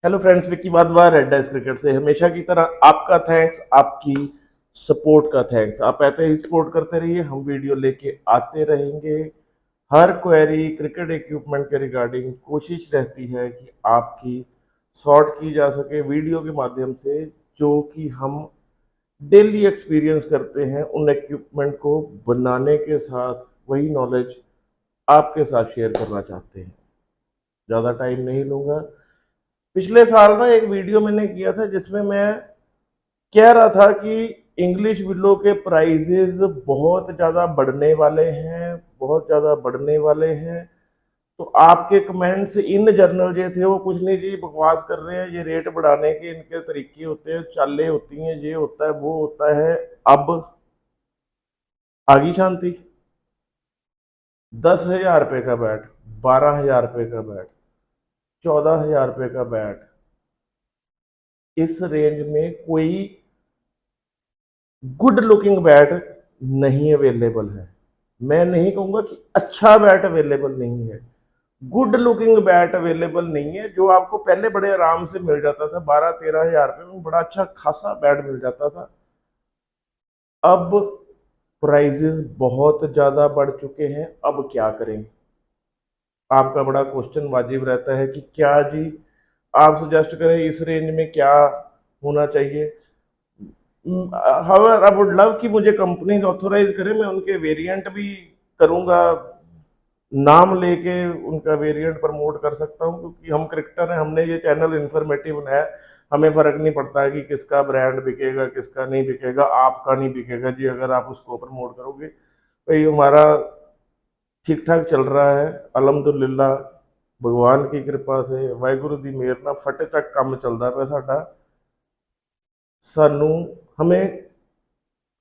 Hello friends, Vicky Wadhwa red dice cricket से। हमेशा की तरह आपका थैंक्स, आपकी सपोर्ट का थैंक्स। आप ऐसे ही सपोर्ट करते रहिए, हम वीडियो लेके आते रहेंगे। हर क्वेरी क्रिकेट इक्विपमेंट के रिगार्डिंग कोशिश रहती है कि आपकी सॉर्ट की जा सके वीडियो के माध्यम से, जो कि हम डेली एक्सपीरियंस करते हैं उन इक्विपमेंट को बनाने के साथ। वही नॉलेज आपके साथ शेयर करना चाहते हैं। ज़्यादा टाइम नहीं लूँगा। पिछले साल ना एक वीडियो मैंने किया था जिसमें मैं कह रहा था कि इंग्लिश विलो के प्राइजेज बहुत ज़्यादा बढ़ने वाले हैं, बहुत ज़्यादा बढ़ने वाले हैं। तो आपके कमेंट्स इन जनरल जो थे वो कुछ नहीं जी, बकवास कर रहे हैं, ये रेट बढ़ाने के इनके तरीके होते हैं, चालें होती हैं, ये होता है वो होता है। अब आगी शांति। 10,000 रुपये का बैट, 12,000 रुपये का बैट, 14,000 रुपये का बैट, इस रेंज में कोई गुड लुकिंग बैट नहीं अवेलेबल है। मैं नहीं कहूंगा कि अच्छा बैट अवेलेबल नहीं है, गुड लुकिंग बैट अवेलेबल नहीं है। जो आपको पहले बड़े आराम से मिल जाता था 12-13 हज़ार रुपये में, बड़ा अच्छा खासा बैट मिल जाता था। अब प्राइजेस बहुत ज्यादा बढ़ चुके हैं। अब क्या करें? आपका बड़ा क्वेश्चन वाजिब रहता है कि क्या जी आप सजेस्ट करें इस रेंज में क्या होना चाहिए। हाउएवर आई वुड लव कि मुझे कंपनीज ऑथोराइज करें, मैं उनके वेरिएंट भी करूंगा, नाम लेके उनका वेरिएंट प्रमोट कर सकता हूं, क्योंकि हम क्रिकेटर हैं, हमने ये चैनल इंफॉर्मेटिव बनाया। हमें फर्क नहीं पड़ता है कि किसका ब्रांड बिकेगा किसका नहीं बिकेगा। आपका नहीं बिकेगा जी अगर आप उसको प्रमोट करोगे। भाई हमारा ठीक ठाक चल रहा है अल्हम्दुलिल्लाह, भगवान की कृपा से, वाहिगुरु दी मेहर ना फटे तक काम चलता पे साडा। सानू हमें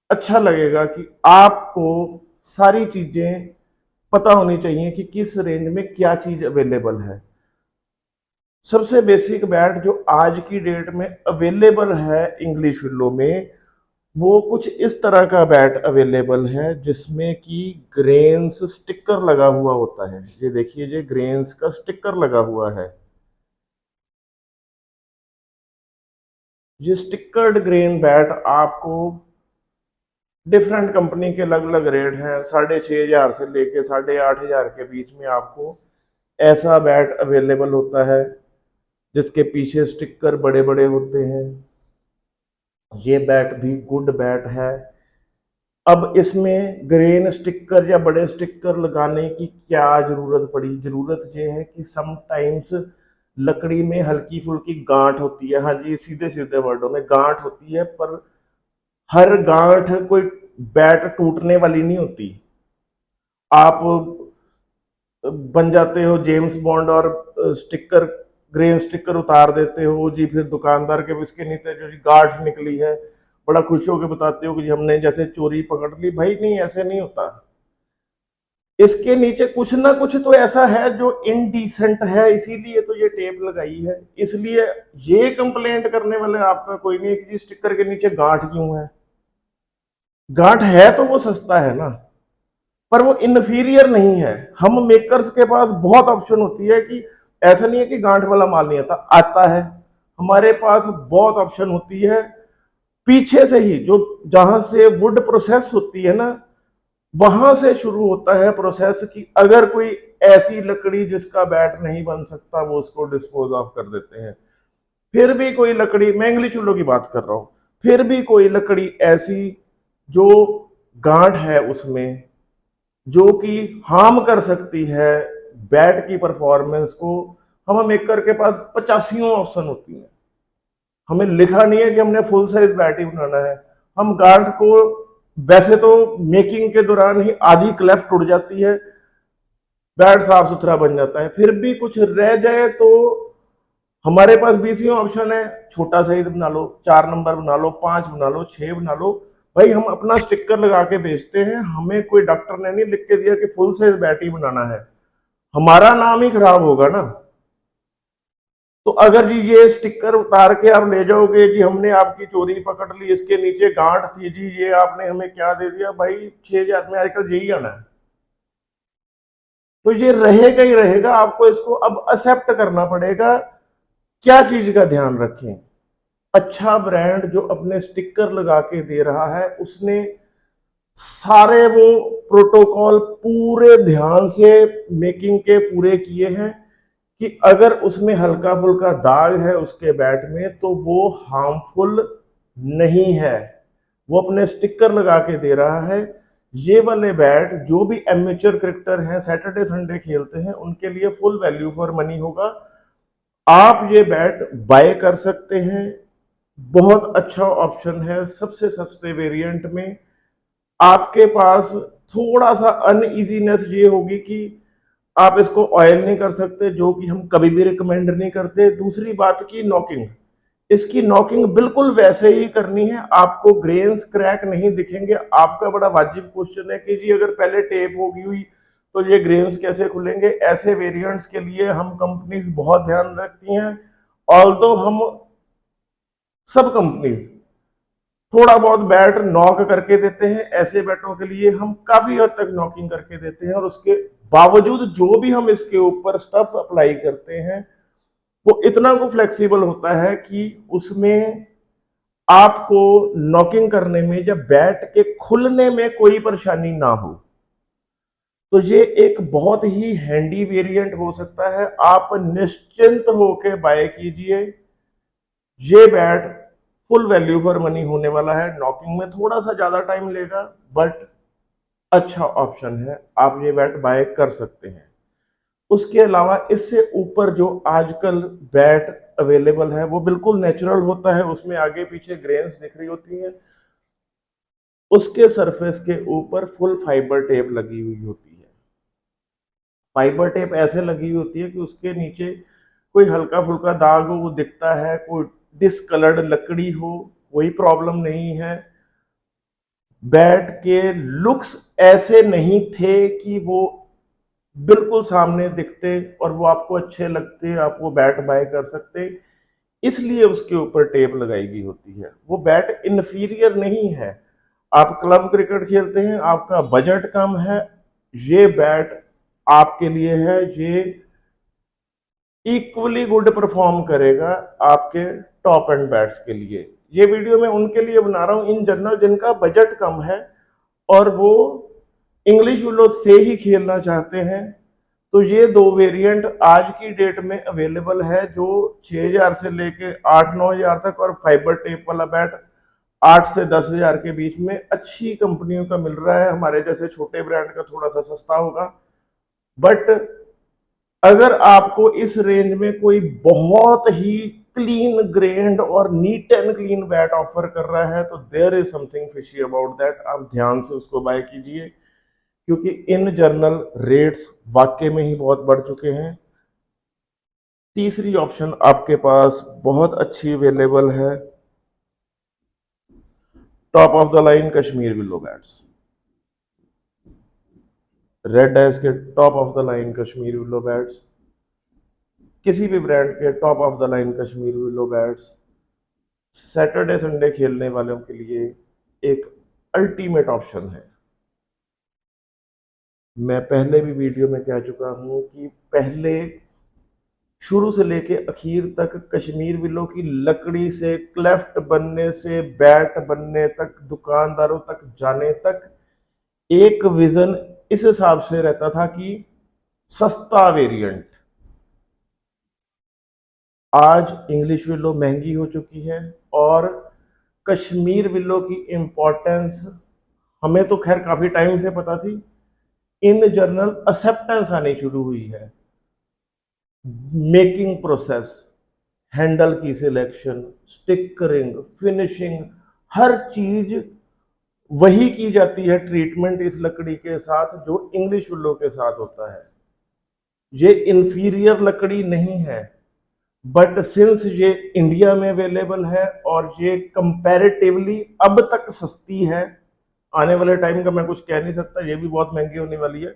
अच्छा लगेगा कि आपको सारी चीजें पता होनी चाहिए कि किस रेंज में क्या चीज अवेलेबल है। सबसे बेसिक बैट जो आज की डेट में अवेलेबल है इंग्लिश विलो में, वो कुछ इस तरह का बैट अवेलेबल है जिसमें कि ग्रेन्स स्टिकर लगा हुआ होता है। ये देखिए, ये ग्रेन्स का स्टिकर लगा हुआ है। ये स्टिकर्ड ग्रेन बैट आपको डिफरेंट कंपनी के अलग अलग रेट हैं। 6,500 से लेके 8,500 के बीच में आपको ऐसा बैट अवेलेबल होता है जिसके पीछे स्टिकर बड़े बड़े होते हैं। ये बैट भी गुड बैट है। अब इसमें ग्रेन स्टिकर या बड़े स्टिकर लगाने की क्या जरूरत पड़ी? जरूरत ये है कि समटाइम्स लकड़ी में हल्की फुल्की गांठ होती है। हाँ जी, सीधे सीधे वर्डों में गांठ होती है, पर हर गांठ कोई बैट टूटने वाली नहीं होती। आप बन जाते हो जेम्स बॉन्ड और स्टिकर, ग्रेन स्टिकर उतार देते हो जी, फिर दुकानदार के इसके नीचे जो गांठ निकली है बड़ा खुश होकर बताते हो कि हमने जैसे चोरी पकड़ ली। भाई नहीं, ऐसे नहीं होता। इसके नीचे कुछ ना कुछ तो ऐसा है जो इनडिसेंट है, इसीलिए तो ये टेप लगाई है। इसलिए ये कंप्लेंट करने वाले आपका कोई नहीं कि स्टिकर के नीचे गांठ क्यों है। गांठ है तो वो सस्ता है ना, पर वो इन्फीरियर नहीं है। हम मेकर्स के पास बहुत ऑप्शन होती है कि ऐसा नहीं है कि गांठ वाला माल नहीं आता, आता है। हमारे पास बहुत ऑप्शन होती है पीछे से ही, जो जहां से वुड प्रोसेस होती है ना, वहां से शुरू होता है प्रोसेस की। अगर कोई ऐसी लकड़ी जिसका बैट नहीं बन सकता, वो उसको डिस्पोज ऑफ कर देते हैं। फिर भी कोई लकड़ी, मैं इंग्लिश चूल्हों की बात कर रहा हूं, फिर भी कोई लकड़ी ऐसी जो गांठ है उसमें, जो कि हार्म कर सकती है बैट की परफॉर्मेंस को, हम मेकर के पास 85 ऑप्शन होती हैं। हमें लिखा नहीं है कि हमने फुल साइज बैट ही बनाना है। हम गांठ को, वैसे तो मेकिंग के दौरान ही आधी क्लेफ्ट उड़ जाती है, बैट साफ सुथरा बन जाता है। फिर भी कुछ रह जाए तो हमारे पास 20 ऑप्शन है। छोटा साइज बना लो, 4 नंबर बना लो, 5 बना लो, 6 बना लो। भाई हम अपना स्टिकर लगा के बेचते हैं, हमें कोई डॉक्टर ने नहीं लिख के दिया कि फुल साइज बैट ही बनाना है। हमारा नाम ही खराब होगा ना। तो अगर जी ये स्टिकर उतार के आप ले जाओगे जी, हमने आपकी चोरी पकड़ ली, इसके नीचे गांठ थी जी, ये आपने हमें क्या दे दिया, भाई 6,000 में आजकल यही आना है। तो ये रहेगा ही रहेगा, आपको इसको अब एक्सेप्ट करना पड़ेगा। क्या चीज का ध्यान रखें? अच्छा ब्रांड जो अपने स्टिकर लगा के दे रहा है, उसने सारे वो प्रोटोकॉल पूरे ध्यान से मेकिंग के पूरे किए हैं कि अगर उसमें हल्का फुल्का दाग है उसके बैट में तो वो हार्मफुल नहीं है। वो अपने स्टिकर लगा के दे रहा है। ये वाले बैट जो भी एमेच्योर क्रिकेटर हैं, सैटरडे संडे खेलते हैं, उनके लिए फुल वैल्यू फॉर मनी होगा। आप ये बैट बाय कर सकते हैं। बहुत अच्छा ऑप्शन है। सबसे सस्ते वेरिएंट में आपके पास थोड़ा सा अनइजीनेस ये होगी कि आप इसको ऑयल नहीं कर सकते, जो कि हम कभी भी रिकमेंड नहीं करते। दूसरी बात की नॉकिंग, इसकी नॉकिंग बिल्कुल वैसे ही करनी है, आपको ग्रेन्स क्रैक नहीं दिखेंगे। आपका बड़ा वाजिब क्वेश्चन है कि जी अगर पहले टेप होगी हुई तो ये ग्रेन्स कैसे खुलेंगे? ऐसे वेरिएंट्स के लिए हम कंपनीज बहुत ध्यान रखती हैं। ऑल्दो हम सब कंपनीज थोड़ा बहुत बैट नॉक करके देते हैं, ऐसे बैटों के लिए हम काफी हद तक नॉकिंग करके देते हैं, और उसके बावजूद जो भी हम इसके ऊपर स्टफ अप्लाई करते हैं वो इतना को फ्लेक्सिबल होता है कि उसमें आपको नॉकिंग करने में या बैट के खुलने में कोई परेशानी ना हो। तो ये एक बहुत ही हैंडी वेरिएंट हो सकता है। आप निश्चिंत होकर बाय कीजिए। ये bat full value for money होने वाला है। नॉकिंग में थोड़ा सा ज्यादा टाइम लेगा, बट अच्छा ऑप्शन है, आप ये बैट बाय कर सकते हैं। उसके अलावा इससे ऊपर जो आजकल बैट अवेलेबल है वो बिल्कुल नेचुरल होता है, उसमें आगे पीछे ग्रेन्स दिख रही होती हैं, उसके सरफेस के ऊपर फुल फाइबर टेप लगी हुई होती है। फाइबर टेप ऐसे लगी हुई होती है कि उसके नीचे कोई हल्का फुल्का दाग हो वो दिखता है, कोई डिसकलर्ड लकड़ी हो कोई प्रॉब्लम नहीं है। बैट के लुक्स ऐसे नहीं थे कि वो बिल्कुल सामने दिखते और वो आपको अच्छे लगते, आप वो बैट बाय कर सकते, इसलिए उसके ऊपर टेप लगाई गई होती है। वो बैट इन्फीरियर नहीं है। आप क्लब क्रिकेट खेलते हैं, आपका बजट कम है, ये बैट आपके लिए है। ये इक्वली गुड परफॉर्म करेगा आपके टॉप एंड बैट्स के लिए। ये वीडियो मैं उनके लिए बना रहा हूँ इन जनरल जिनका बजट कम है और वो इंग्लिश विलो से ही खेलना चाहते हैं। तो ये दो वेरिएंट आज की डेट में अवेलेबल है, जो 6000 से लेके 8-9 हजार तक, और फाइबर टेप वाला बैट 8 से 10 हजार के बीच में अच्छी कंपनियों का मिल रहा है। हमारे जैसे छोटे ब्रांड का थोड़ा सा सस्ता होगा, बट अगर आपको इस रेंज में कोई बहुत ही क्लीन ग्रेन्ड और neat and clean bat offer कर रहा है तो there is something fishy about that. आप ध्यान से उसको बाय कीजिए, क्योंकि इन जर्नल रेट्स वाकई में ही बहुत बढ़ चुके हैं। तीसरी ऑप्शन आपके पास बहुत अच्छी अवेलेबल है, top of the line Kashmir willow bats. Red Dash के top of the line Kashmir willow bats, किसी भी ब्रांड के top of the line Kashmir willow bats Saturday Sunday खेलने वालों के लिए एक अल्टीमेट ऑप्शन है। मैं पहले भी वीडियो में कह चुका हूं कि पहले शुरू से लेके आखिर तक कश्मीर विलो की लकड़ी से क्लेफ्ट बनने से बैट बनने तक, दुकानदारों तक जाने तक, एक विजन इस हिसाब से रहता था कि सस्ता वेरिएंट। आज इंग्लिश विलो महंगी हो चुकी है और कश्मीर विलो की इंपॉर्टेंस हमें तो खैर काफी टाइम से पता थी, इन जर्नल एक्सेप्टेंस आनी शुरू हुई है। मेकिंग प्रोसेस, हैंडल की सिलेक्शन, स्टिकरिंग, फिनिशिंग, हर चीज वही की जाती है ट्रीटमेंट इस लकड़ी के साथ जो इंग्लिश विलो के साथ होता है। ये इंफीरियर लकड़ी नहीं है, बट सिंस ये इंडिया में अवेलेबल है और ये कंपैरेटिवली अब तक सस्ती है, आने वाले टाइम का मैं कुछ कह नहीं सकता, ये भी बहुत महंगी होने वाली है।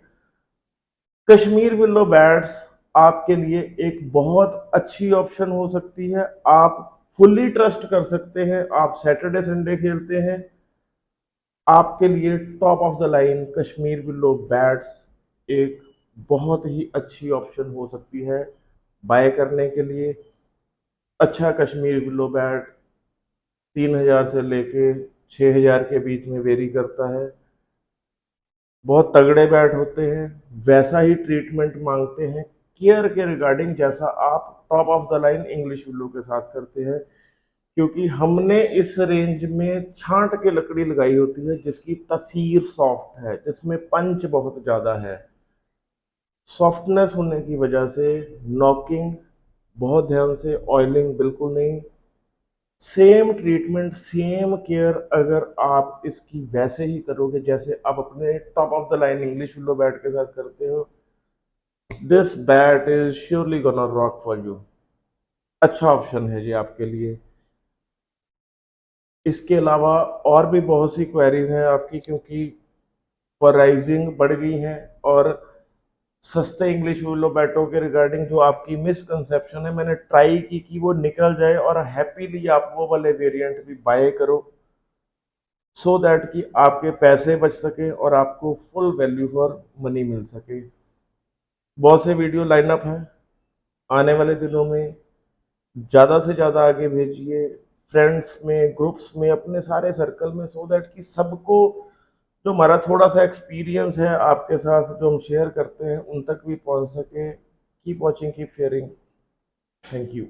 कश्मीर विलो बैट्स आपके लिए एक बहुत अच्छी ऑप्शन हो सकती है। आप फुल्ली ट्रस्ट कर सकते हैं, आप सैटरडे संडे खेलते हैं, आपके लिए top of the line Kashmir willow bats एक बहुत ही अच्छी ऑप्शन हो सकती है बाय करने के लिए। अच्छा कश्मीर विलो बैट 3000 से लेके 6000 के बीच में वेरी करता है। बहुत तगड़े बैट होते हैं, वैसा ही ट्रीटमेंट मांगते हैं केयर के रिगार्डिंग जैसा आप top of the line English willow के साथ करते हैं, क्योंकि हमने इस रेंज में छांट के लकड़ी लगाई होती है जिसकी तसीर सॉफ्ट है, जिसमें पंच बहुत ज़्यादा है। सॉफ्टनेस होने की वजह से नॉकिंग बहुत ध्यान से, ऑयलिंग बिल्कुल नहीं। सेम ट्रीटमेंट सेम केयर अगर आप इसकी वैसे ही करोगे जैसे आप अपने top of the line English willow bat के साथ करते हो, this bat is surely gonna rock for you. अच्छा ऑप्शन है जी आपके लिए। इसके अलावा और भी बहुत सी क्वेरीज हैं आपकी, क्योंकि प्राइसिंग बढ़ गई हैं और सस्ते इंग्लिश विलो बैटों के रिगार्डिंग जो आपकी मिसकंसेप्शन है मैंने ट्राई की कि वो निकल जाए और हैप्पीली आप वो वाले वेरिएंट भी बाय करो, सो दैट कि आपके पैसे बच सके और आपको फुल वैल्यू फॉर मनी मिल सके। बहुत से वीडियो लाइनअप हैं आने वाले दिनों में, ज़्यादा से ज़्यादा आगे भेजिए फ्रेंड्स में, ग्रुप्स में, अपने सारे सर्कल में, सो दैट कि सबको जो हमारा थोड़ा सा एक्सपीरियंस है आपके साथ जो हम शेयर करते हैं उन तक भी पहुंच सके। Keep watching, keep sharing. Thank you.